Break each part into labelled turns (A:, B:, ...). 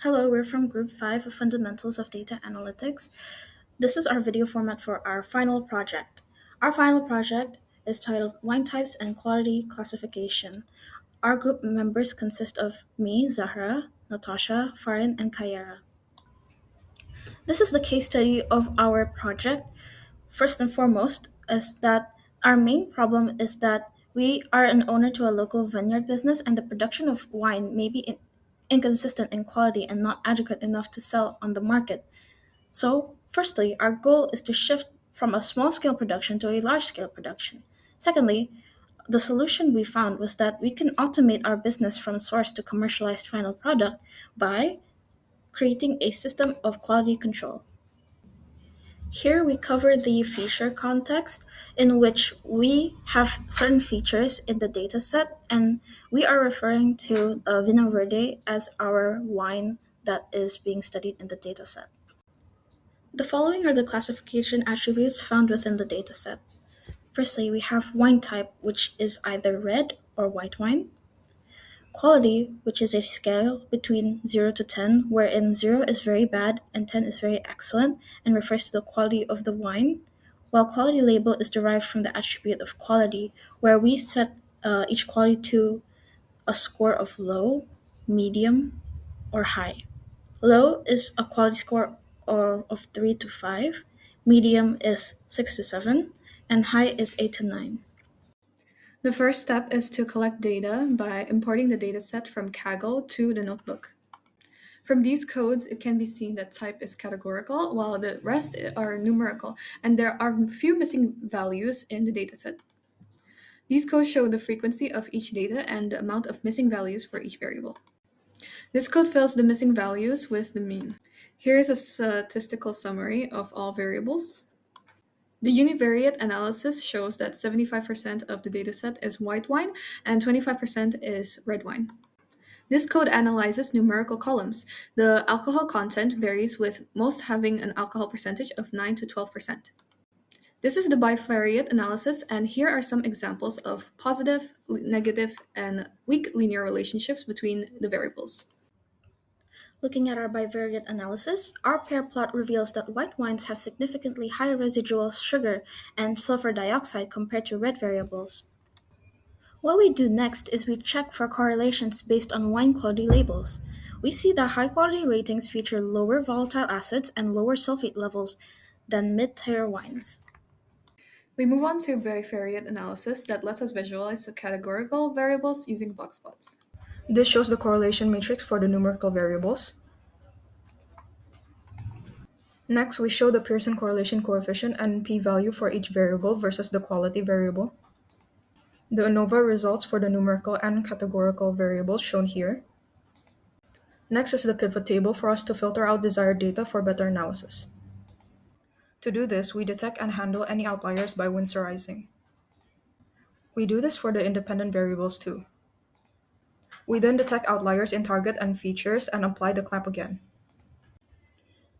A: Hello, we're from Group 5 of Fundamentals of Data Analytics. This is our video format for our final project. Our final project is titled Wine Types and Quality Classification. Our group members consist of me, Zahra, Natasha, Farin, and Kayara. This is the case study of our project. First and foremost, is that our main problem is that we are an owner to a local vineyard business, and the production of wine may be inconsistent in quality and not adequate enough to sell on the market. So, firstly, our goal is to shift from a small scale production to a large scale production. Secondly, the solution we found was that we can automate our business from source to commercialized final product by creating a system of quality control. Here we cover the feature context in which we have certain features in the dataset, and we are referring to Vino Verde as our wine that is being studied in the dataset. The following are the classification attributes found within the dataset. Firstly, we have wine type, which is either red or white wine. Quality, which is a scale between 0 to 10, wherein 0 is very bad and 10 is very excellent and refers to the quality of the wine, while quality label is derived from the attribute of quality, where we set each quality to a score of low, medium, or high. Low is a quality score of 3 to 5, medium is 6 to 7, and high is 8 to 9.
B: The first step is to collect data by importing the dataset from Kaggle to the notebook. From these codes, it can be seen that type is categorical, while the rest are numerical, and there are few missing values in the dataset. These codes show the frequency of each data and the amount of missing values for each variable. This code fills the missing values with the mean. Here is a statistical summary of all variables. The univariate analysis shows that 75% of the dataset is white wine and 25% is red wine. This code analyzes numerical columns. The alcohol content varies, with most having an alcohol percentage of 9 to 12%. This is the bivariate analysis, and here are some examples of positive, negative, and weak linear relationships between the variables.
A: Looking at our bivariate analysis, our pair plot reveals that white wines have significantly higher residual sugar and sulfur dioxide compared to red variables. What we do next is we check for correlations based on wine quality labels. We see that high quality ratings feature lower volatile acids and lower sulfate levels than mid-tier wines.
B: We move on to bivariate analysis that lets us visualize the categorical variables using box plots.
C: This shows the correlation matrix for the numerical variables. Next, we show the Pearson correlation coefficient and p-value for each variable versus the quality variable. The ANOVA results for the numerical and categorical variables shown here. Next is the pivot table for us to filter out desired data for better analysis. To do this, we detect and handle any outliers by winsorizing. We do this for the independent variables too. We then detect outliers in target and features and apply the clamp again.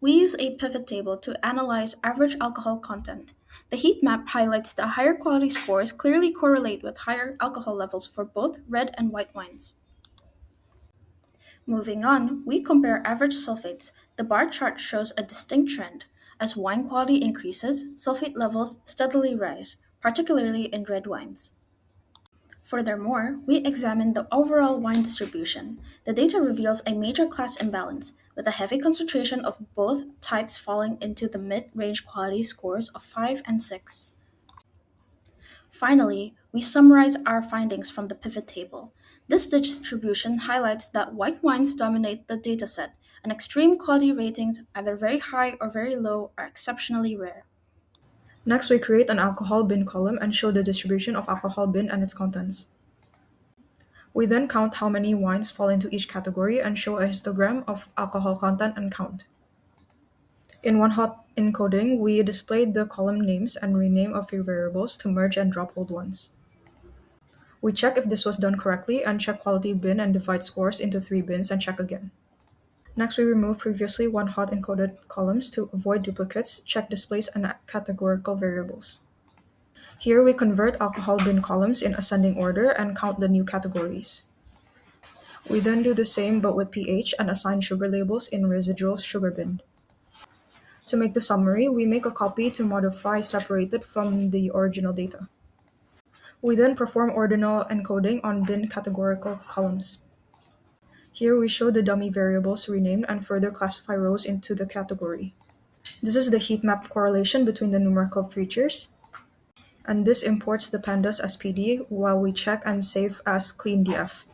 A: We use a pivot table to analyze average alcohol content. The heat map highlights that higher quality scores clearly correlate with higher alcohol levels for both red and white wines. Moving on, we compare average sulfates. The bar chart shows a distinct trend. As wine quality increases, sulfate levels steadily rise, particularly in red wines. Furthermore, we examine the overall wine distribution. The data reveals a major class imbalance, with a heavy concentration of both types falling into the mid-range quality scores of 5 and 6. Finally, we summarize our findings from the pivot table. This distribution highlights that white wines dominate the dataset, and extreme quality ratings, either very high or very low, are exceptionally rare.
C: Next, we create an alcohol bin column and show the distribution of alcohol bin and its contents. We then count how many wines fall into each category and show a histogram of alcohol content and count. In one-hot encoding, we displayed the column names and rename a few variables to merge and drop old ones. We check if this was done correctly and check quality bin and divide scores into 3 bins and check again. Next, we remove previously one-hot encoded columns to avoid duplicates, check displays, and categorical variables. Here we convert alcohol bin columns in ascending order and count the new categories. We then do the same but with pH and assign sugar labels in residual sugar bin. To make the summary, we make a copy to modify separated from the original data. We then perform ordinal encoding on bin categorical columns. Here we show the dummy variables renamed and further classify rows into the category. This is the heat map correlation between the numerical features, and this imports the pandas as PD while we check and save as clean.df.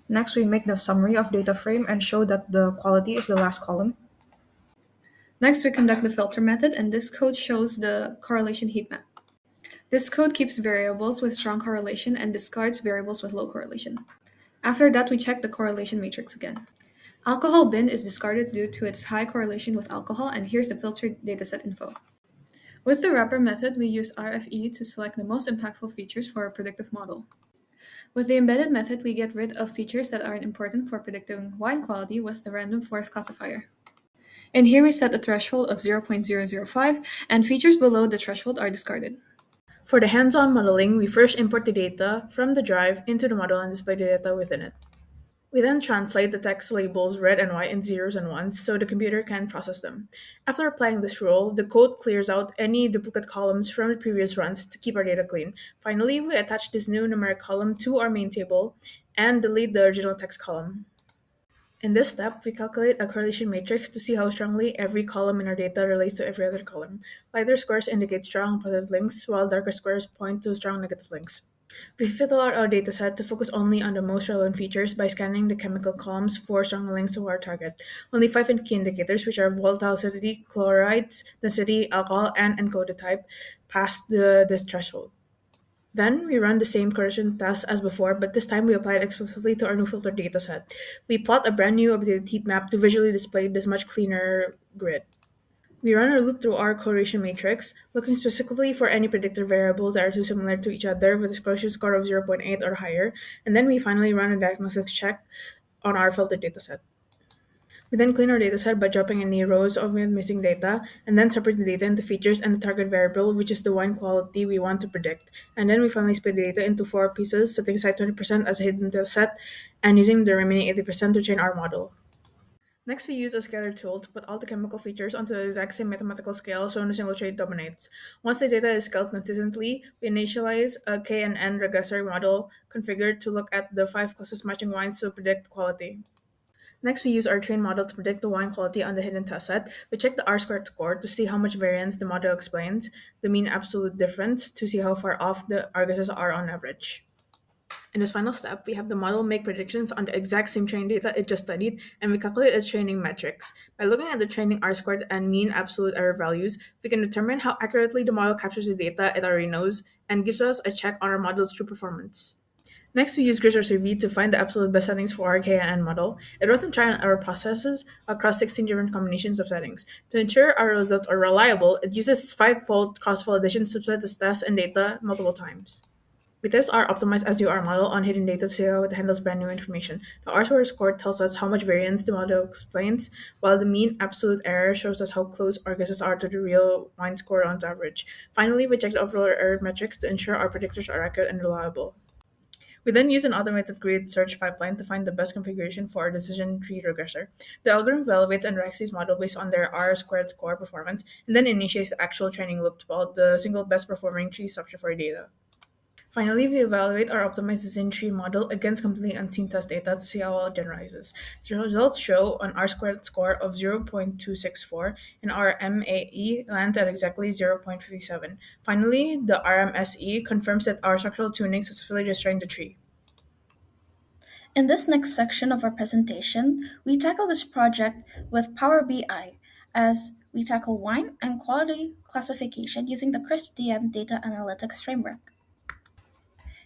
C: Next, we make the summary of data frame and show that the quality is the last column.
B: Next, we conduct the filter method, and this code shows the correlation heat map. This code keeps variables with strong correlation and discards variables with low correlation. After that, we check the correlation matrix again. Alcohol bin is discarded due to its high correlation with alcohol, and here's the filtered dataset info. With the wrapper method, we use RFE to select the most impactful features for a predictive model. With the embedded method, we get rid of features that aren't important for predicting wine quality with the random forest classifier. And here we set a threshold of 0.005, and features below the threshold are discarded.
A: For the hands-on modeling, we first import the data from the drive into the model and display the data within it. We then translate the text labels red and white into zeros and ones so the computer can process them. After applying this rule, the code clears out any duplicate columns from the previous runs to keep our data clean. Finally, we attach this new numeric column to our main table and delete the original text column. In this step, we calculate a correlation matrix to see how strongly every column in our data relates to every other column. Lighter squares indicate strong positive links, while darker squares point to strong negative links. We fiddle out our dataset to focus only on the most relevant features by scanning the chemical columns for strong links to our target. Only 5 key indicators, which are volatile acidity, chlorides, density, alcohol, and encoded type, pass this threshold. Then we run the same correlation test as before, but this time we apply it exclusively to our new filter dataset. We plot a brand new updated heat map to visually display this much cleaner grid. We run a loop through our correlation matrix, looking specifically for any predictor variables that are too similar to each other with a correlation score of 0.8 or higher, and then we finally run a diagnostics check on our filtered dataset. We then clean our dataset by dropping any rows of missing data, and then separate the data into features and the target variable, which is the wine quality we want to predict. And then we finally split the data into 4 pieces, setting aside 20% as a hidden dataset, and using the remaining 80% to train our model. Next, we use a scalar tool to put all the chemical features onto the exact same mathematical scale so no single trait dominates. Once the data is scaled consistently, we initialize a K and N regressor model configured to look at the 5 closest matching wines to predict quality. Next, we use our trained model to predict the wine quality on the hidden test set. We check the R-squared score to see how much variance the model explains, the mean absolute difference to see how far off the R guesses are on average. In this final step, we have the model make predictions on the exact same training data it just studied, and we calculate its training metrics. By looking at the training R-squared and mean absolute error values, we can determine how accurately the model captures the data it already knows and gives us a check on our model's true performance. Next, we use GrisRCV to find the absolute best settings for our KNN model. It runs and trial error processes across 16 different combinations of settings. To ensure our results are reliable, it uses 5-fold cross-validation to split its test and data multiple times. We test our optimized SUR model on hidden data to see how it handles brand new information. The R-squared score tells us how much variance the model explains, while the mean absolute error shows us how close our guesses are to the real wine score on average. Finally, we check the overall error metrics to ensure our predictors are accurate and reliable. We then use an automated grid search pipeline to find the best configuration for our decision tree regressor. The algorithm evaluates and ranks these models based on their R-squared score performance, and then initiates the actual training loop to build the single best performing tree structure for data. Finally, we evaluate our optimized decision tree model against completely unseen test data to see how well it generalizes. The results show an R-squared score of 0.264, and our MAE lands at exactly 0.57. Finally, the RMSE confirms that our structural tuning successfully destroyed the tree.
D: In this next section of our presentation, we tackle this project with Power BI as we tackle wine and quality classification using the CRISP-DM data analytics framework.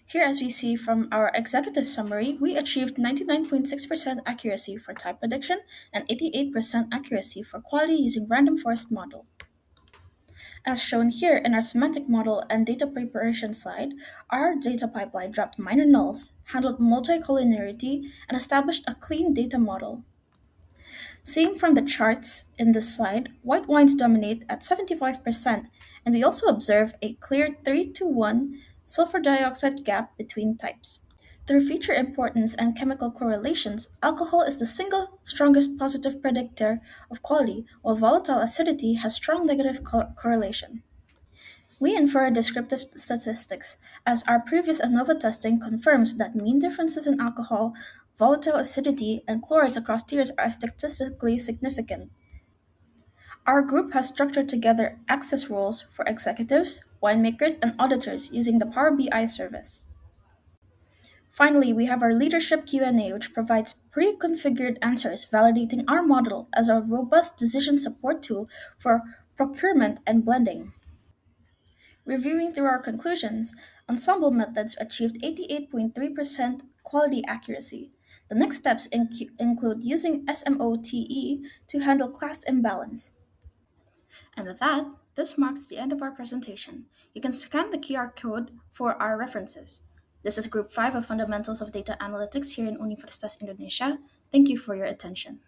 D: Here, as we see from our executive summary, we achieved 99.6% accuracy for type prediction and 88% accuracy for quality using random forest model. As shown here in our semantic model and data preparation slide, our data pipeline dropped minor nulls, handled multicollinearity, and established a clean data model. Seeing from the charts in this slide, white wines dominate at 75%, and we also observe a clear 3-to-1 sulfur dioxide gap between types. Through feature importance and chemical correlations, alcohol is the single strongest positive predictor of quality, while volatile acidity has strong negative correlation. We infer descriptive statistics, as our previous ANOVA testing confirms that mean differences in alcohol, volatile acidity, and chlorides across tiers are statistically significant. Our group has structured together access roles for executives, winemakers, and auditors using the Power BI service. Finally, we have our leadership Q&A, which provides pre-configured answers validating our model as a robust decision support tool for procurement and blending. Reviewing through our conclusions, ensemble methods achieved 88.3% quality accuracy. The next steps include using SMOTE to handle class imbalance. And with that, this marks the end of our presentation. You can scan the QR code for our references. This is Group 5 of Fundamentals of Data Analytics here in Universitas Indonesia. Thank you for your attention.